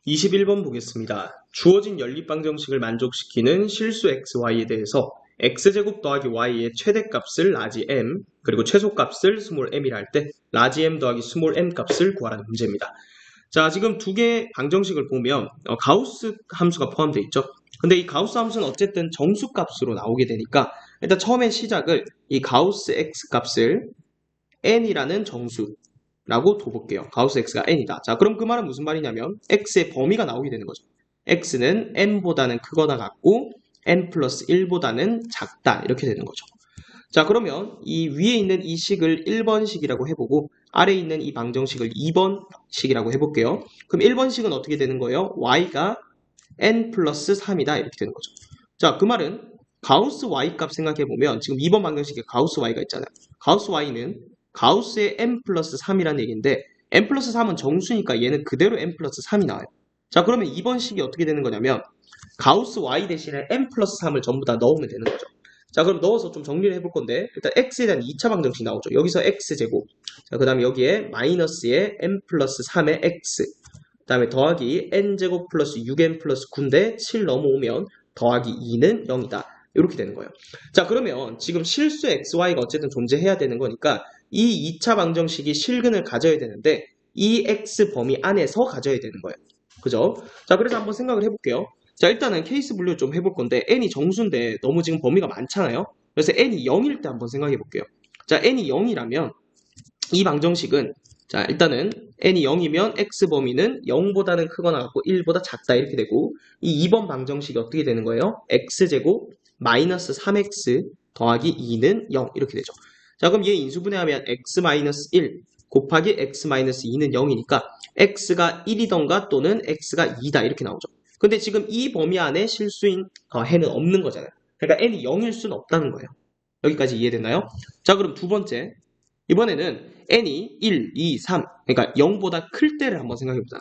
21번 보겠습니다. 주어진 연립방정식을 만족시키는 실수 xy에 대해서 x제곱 더하기 y의 최대값을 라지 m 그리고 최소값을 스몰 m이라 할 때 라지 m 더하기 스몰 m 값을 구하라는 문제입니다. 자, 지금 두 개의 방정식을 보면 가우스 함수가 포함되어 있죠. 근데 이 가우스 함수는 어쨌든 정수값으로 나오게 되니까 일단 처음에 시작을 이 가우스 x 값을 n이라는 정수라고 둬볼게요. 가우스 x가 n이다. 자, 그럼 그 말은 무슨 말이냐면 x의 범위가 나오게 되는 거죠. x는 n보다는 크거나 같고 n 플러스 1보다는 작다 이렇게 되는 거죠. 자, 그러면 이 위에 있는 이 식을 1번식이라고 해보고 아래에 있는 이 방정식을 2번식이라고 해볼게요. 그럼 1번식은 어떻게 되는 거예요? y가 n 플러스 3이다 이렇게 되는 거죠. 자, 그 말은 가우스 y 값 생각해보면 지금 2번 방정식에 가우스 y가 있잖아요. 가우스 y는 가우스의 n 플러스 3이라는 얘기인데 n 플러스 3은 정수니까 얘는 그대로 n 플러스 3이 나와요. 자, 그러면 2번 식이 어떻게 되는 거냐면 가우스 y 대신에 n 플러스 3을 전부 다 넣으면 되는 거죠. 자, 그럼 넣어서 좀 정리를 해볼 건데 일단 x에 대한 2차 방정식 나오죠. 여기서 x제곱, 자, 그 다음에 여기에 마이너스의 n 플러스 3의 x, 그 다음에 더하기 n제곱 플러스 6n 플러스 9인데 7 넘어오면 더하기 2는 0이다. 이렇게 되는 거예요. 자, 그러면 지금 실수 xy가 어쨌든 존재해야 되는 거니까 이 2차 방정식이 실근을 가져야 되는데 이 x 범위 안에서 가져야 되는 거예요. 그죠? 자, 그래서 한번 생각을 해볼게요. 자, 일단은 케이스 분류 좀 해볼 건데 n이 정수인데 너무 지금 범위가 많잖아요. 그래서 n이 0일 때 한번 생각해 볼게요. 자, n이 0이라면 이 방정식은 자, 일단은 n이 0이면 x 범위는 0보다는 크거나 같고 1보다 작다 이렇게 되고 이 2번 방정식이 어떻게 되는 거예요? x제곱 마이너스 3x 더하기 2는 0 이렇게 되죠. 자, 그럼 얘 인수분해하면 x 마이너스 1 곱하기 x 마이너스 2는 0이니까 x가 1이던가 또는 x가 2다 이렇게 나오죠. 근데 지금 이 범위 안에 실수인 해는 없는 거잖아요. 그러니까 n이 0일 수는 없다는 거예요. 여기까지 이해됐나요? 자, 그럼 두 번째. 이번에는 n이 1, 2, 3, 그러니까 0보다 클 때를 한번 생각해보자.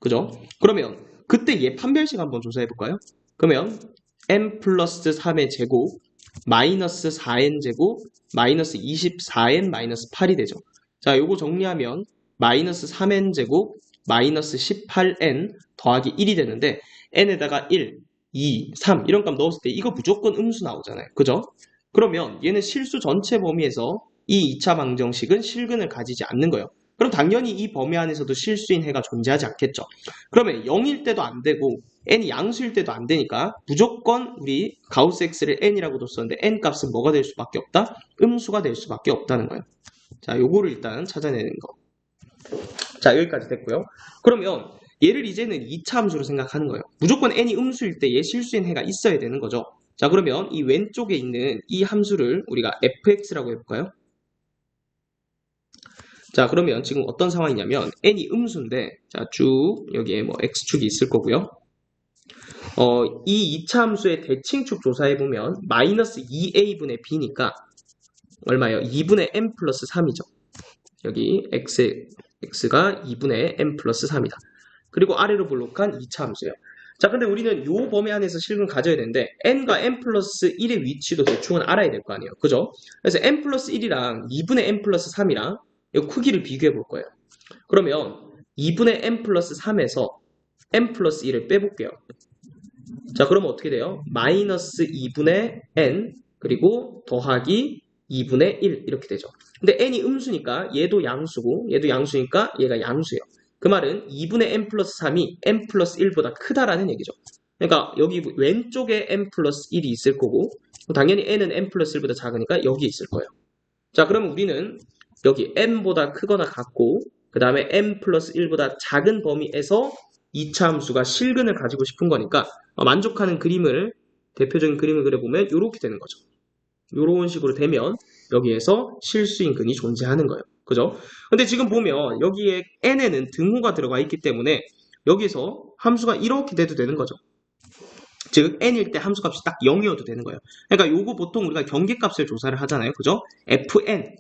그죠? 그러면 그때 얘 판별식 한번 조사해볼까요? 그러면 n 플러스 3의 제곱 마이너스 4n 제곱 마이너스 24n 마이너스 8이 되죠. 자, 요거 정리하면 마이너스 3n 제곱 마이너스 18n 더하기 1이 되는데 n에다가 1, 2, 3 이런 값 넣었을 때 이거 무조건 음수 나오잖아요. 그죠? 그러면 얘는 실수 전체 범위에서 이 2차 방정식은 실근을 가지지 않는 거예요. 그럼 당연히 이 범위 안에서도 실수인 해가 존재하지 않겠죠. 그러면 0일 때도 안 되고 n이 양수일 때도 안 되니까 무조건 우리 가우스 x를 n이라고 뒀었는데 n 값은 뭐가 될 수밖에 없다? 음수가 될 수밖에 없다는 거예요. 자, 요거를 일단 찾아내는 거. 자, 여기까지 됐고요. 그러면 얘를 이제는 2차 함수로 생각하는 거예요. 무조건 n이 음수일 때 얘 실수인 해가 있어야 되는 거죠. 자, 그러면 이 왼쪽에 있는 이 함수를 우리가 fx라고 해볼까요? 자, 그러면 지금 어떤 상황이냐면 n이 음수인데 자, 쭉 여기에 뭐 x축이 있을 거고요. 이 2차 함수의 대칭축 조사해보면 마이너스 2a분의 b니까 얼마예요? 2분의 n 플러스 3이죠. 여기 x가 2분의 n 플러스 3이다. 그리고 아래로 볼록한 2차 함수예요. 자, 근데 우리는 요 범위 안에서 실근 가져야 되는데 n과 n 플러스 1의 위치도 대충은 알아야 될 거 아니에요. 그죠? 그래서 n 플러스 1이랑 2분의 n 플러스 3이랑 이 크기를 비교해 볼 거예요. 그러면 2분의 n 플러스 3에서 n 플러스 1을 빼볼게요. 자, 그러면 어떻게 돼요? 마이너스 2분의 n 그리고 더하기 2분의 1 이렇게 되죠. 근데 n이 음수니까 얘도 양수고 얘도 양수니까 얘가 양수예요. 그 말은 2분의 n 플러스 3이 n 플러스 1보다 크다라는 얘기죠. 그러니까 여기 왼쪽에 n 플러스 1이 있을 거고 당연히 n은 n 플러스 1보다 작으니까 여기 있을 거예요. 자, 그러면 우리는 여기 n보다 크거나 같고 그 다음에 n 플러스 1보다 작은 범위에서 2차 함수가 실근을 가지고 싶은 거니까 만족하는 그림을 대표적인 그림을 그려보면 이렇게 되는 거죠. 이런 식으로 되면 여기에서 실수인근이 존재하는 거예요. 그죠? 근데 지금 보면 여기에 n에는 등호가 들어가 있기 때문에 여기서 함수가 이렇게 돼도 되는 거죠. 즉 n일 때 함수값이 딱 0이어도 되는 거예요. 그러니까 요거 보통 우리가 경계값을 조사를 하잖아요. 그죠? fn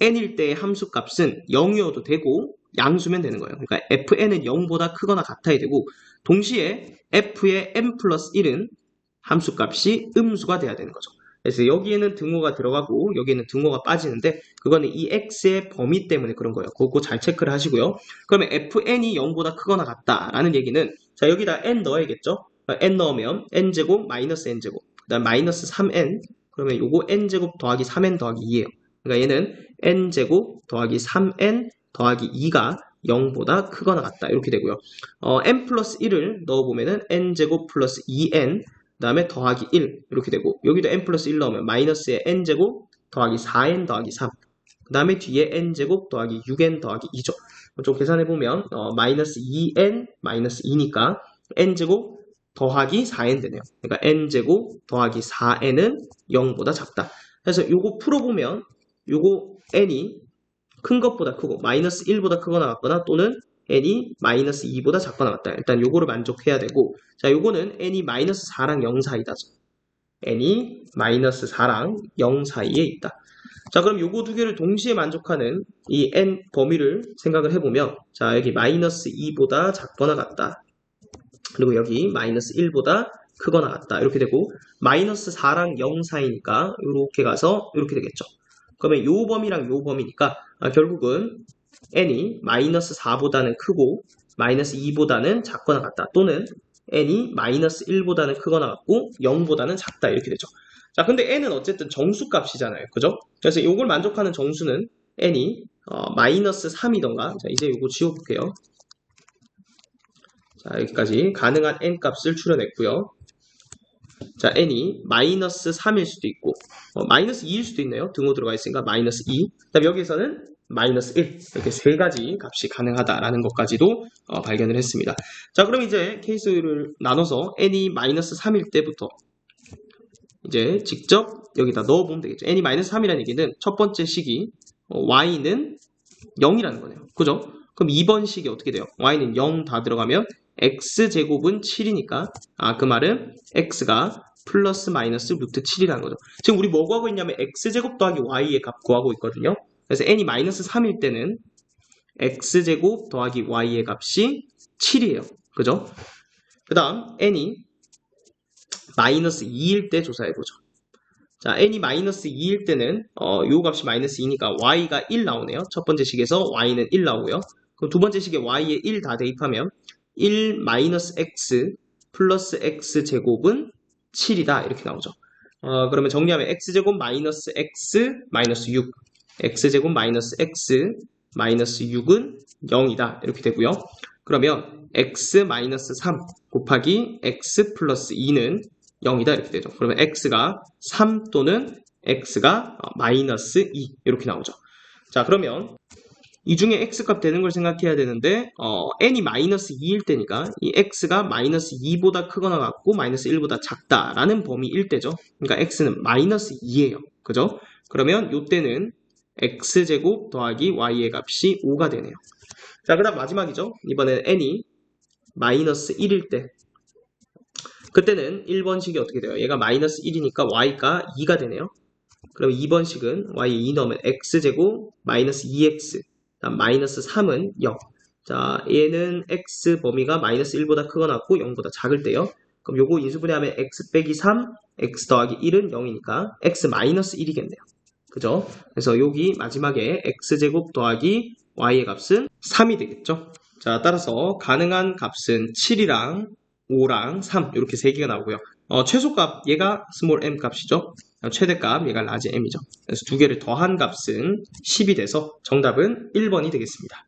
n일 때의 함수값은 0이어도 되고 양수면 되는 거예요. 그러니까 fn은 0보다 크거나 같아야 되고 동시에 f의 n 플러스 1은 함수값이 음수가 돼야 되는 거죠. 그래서 여기에는 등호가 들어가고 여기에는 등호가 빠지는데 그거는 이 x의 범위 때문에 그런 거예요. 그거 잘 체크를 하시고요. 그러면 fn이 0보다 크거나 같다라는 얘기는 자, 여기다 n 넣어야겠죠? n 넣으면 n제곱 마이너스 n제곱, 그 다음 마이너스 3n, 그러면 요거 n제곱 더하기 3n 더하기 2예요. 그러니까 얘는 n제곱 더하기 3n 더하기 2가 0보다 크거나 같다. 이렇게 되고요. n 플러스 1을 넣어보면은 n제곱 플러스 2n, 그 다음에 더하기 1 이렇게 되고, 여기도 n 플러스 1 넣으면 마이너스에 n제곱 더하기 4n 더하기 3, 그 다음에 뒤에 n제곱 더하기 6n 더하기 2죠. 좀 계산해보면 마이너스 2n 마이너스 2니까 n제곱 더하기 4n 되네요. 그러니까 n제곱 더하기 4n은 0보다 작다. 그래서 요거 풀어보면 요거 n이 큰 것보다 크고 마이너스 1보다 크거나 같거나 또는 n이 마이너스 2보다 작거나 같다. 일단 요거를 만족해야 되고, 자, 요거는 n이 마이너스 4랑 0 사이다죠. n이 마이너스 4랑 0 사이에 있다. 자, 그럼 요거 두 개를 동시에 만족하는 이 n 범위를 생각을 해보면, 자, 여기 마이너스 2보다 작거나 같다. 그리고 여기 마이너스 1보다 크거나 같다. 이렇게 되고, 마이너스 4랑 0 사이니까 이렇게 가서 이렇게 되겠죠. 그러면 요 범위랑 요 범위니까 결국은 n이 마이너스 4보다는 크고 마이너스 2보다는 작거나 같다. 또는 n이 마이너스 1보다는 크거나 같고 0보다는 작다. 이렇게 되죠. 자, 근데 n은 어쨌든 정수값이잖아요. 그죠? 그래서 이걸 만족하는 정수는 n이 마이너스 3이던가, 자, 이제 이거 지워볼게요. 자, 여기까지 가능한 n 값을 추려냈고요. 자, n이 마이너스 3일 수도 있고 마이너스 2일 수도 있네요. 등호 들어가 있으니까 마이너스 2. 그다음 여기에서는 마이너스 1. 이렇게 세 가지 값이 가능하다라는 것까지도 발견을 했습니다. 자, 그럼 이제 케이스를 나눠서 n이 마이너스 3일 때부터 이제 직접 여기다 넣어보면 되겠죠. n이 마이너스 3이라는 얘기는 첫 번째 식이 y는 0이라는 거네요. 그죠? 그럼 2번 식이 어떻게 돼요? y는 0 다 들어가면 x제곱은 7이니까 그 말은 x가 플러스 마이너스 루트 7이라는 거죠. 지금 우리 뭐 구하고 있냐면 x제곱 더하기 y의 값 구하고 있거든요. 그래서 n이 마이너스 3일 때는 x제곱 더하기 y의 값이 7이에요. 그죠? 그 다음 n이 마이너스 2일 때 조사해보죠. 자, n이 마이너스 2일 때는 요 값이 마이너스 2니까 y가 1 나오네요. 첫 번째 식에서 y는 1 나오고요. 그럼 두 번째 식에 y에 1 다 대입하면 1 마이너스 x 플러스 x제곱은 7이다. 이렇게 나오죠. 그러면 정리하면 x제곱 마이너스 x 마이너스 6, x제곱 마이너스 x 마이너스 6은 0이다. 이렇게 되고요. 그러면 x 마이너스 3 곱하기 x 플러스 2는 0이다. 이렇게 되죠. 그러면 x가 3 또는 x가 마이너스 2 이렇게 나오죠. 자, 그러면 이 중에 x값 되는 걸 생각해야 되는데 n이 마이너스 2일 때니까 이 x가 마이너스 2보다 크거나 같고 마이너스 1보다 작다라는 범위일 때죠. 그러니까 x는 마이너스 2예요. 그죠? 그러면 이때는 x제곱 더하기 y의 값이 5가 되네요. 자, 그 다음 마지막이죠. 이번엔 n이 마이너스 1일 때, 그때는 1번식이 어떻게 돼요? 얘가 마이너스 1이니까 y가 2가 되네요. 그럼 2번식은 y에 2 넣으면 x제곱 마이너스 2x, 다음 마이너스 3은 0. 자, 얘는 x 범위가 마이너스 1보다 크거나 같고 0보다 작을 때요. 그럼 요거 인수분해하면 x 빼기 3, x 더하기 1은 0이니까 x 마이너스 1이겠네요. 그죠? 그래서 여기 마지막에 x제곱 더하기 y의 값은 3이 되겠죠? 자, 따라서 가능한 값은 7이랑 5랑 3 이렇게 세 개가 나오고요. 최소값 얘가 스몰 m 값이죠. 최대값 얘가 라지 m이죠. 그래서 두 개를 더한 값은 10이 돼서 정답은 1번이 되겠습니다.